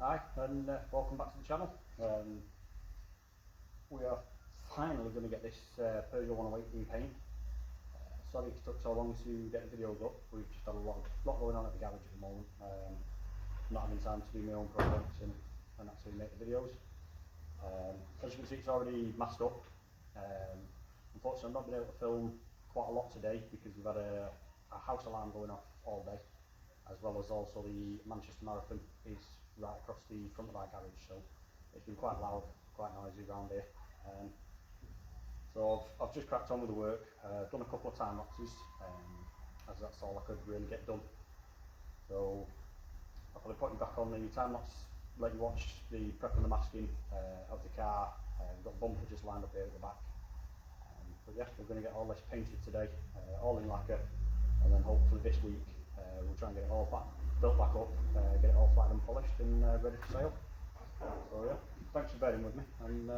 Hi, and welcome back to the channel. We are finally going to get this Peugeot 108 repaint. Sorry it took so long to get the videos up. We've just had a lot going on at the garage at the moment. Not having time to do my own projects and actually make the videos. As you can see, it's already masked up. Unfortunately, I've not been able to film quite a lot today because we've had a house alarm going off all day, as well as also the Manchester Marathon is right across the front of our garage, so it's been quite loud, quite noisy around here. So I've just cracked on with the work, done a couple of time lapses, as that's all I could really get done. So I'll probably put you back on the time lapse, let you watch the prep and the masking of the car. We've got a bumper just lined up here at the back. But yeah, we're going to get all this painted today, all in lacquer, and then hopefully this week we'll try and get it all built back up, get it all flat and polished and ready for sale. So yeah, thanks for bearing with me, and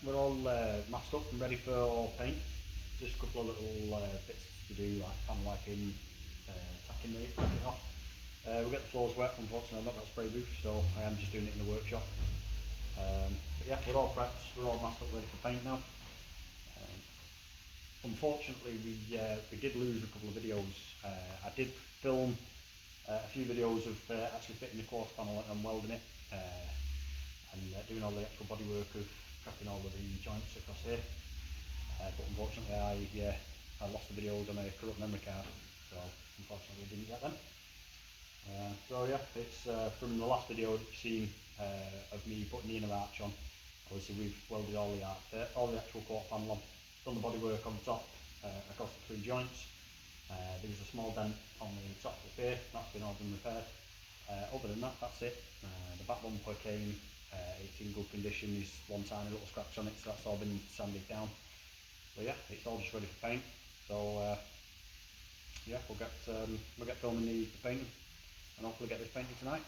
we're all masked up and ready for paint. Just a couple of little bits to do, like kind of like in tacking it off. We'll get the floors wet. Unfortunately, I've not got a spray booth, so I am just doing it in the workshop. But yeah, we're all prepped, we're all masked up, ready for paint now. Unfortunately, we did lose a couple of videos. I did film a few videos of actually fitting the quarter panel and welding it, and doing all the actual bodywork of prepping all of the joints across here. But unfortunately, I lost the videos on a corrupt memory card, so unfortunately we didn't get them. So yeah, it's from the last video that you've seen of me putting the inner arch on. Obviously we've welded all the actual quarter panel on, done the bodywork on the top across the 3 joints. There was a small dent on the top of here, that's been all been repaired. Other than that, that's it. The back bumper came, it's in good condition, there's one tiny little scratch on it, so that's all been sanded down. So yeah, it's all just ready for paint. So yeah, we'll get filming the painting and hopefully get this painted tonight.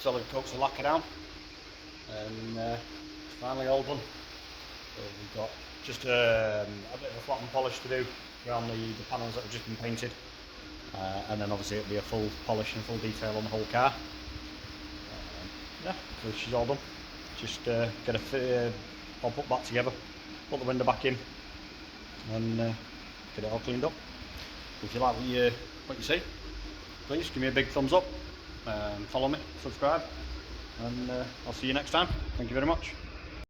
solid coats of lacquer down, and it's finally all done. So we've got just a bit of a flat and polish to do around the panels that have just been painted, and then obviously it'll be a full polish and full detail on the whole car. Yeah, so she's all done. Just get a I'll put back together, put the window back in, and get it all cleaned up. If you like what you see, please give me a big thumbs up, follow me, subscribe, and I'll see you next time. Thank you very much.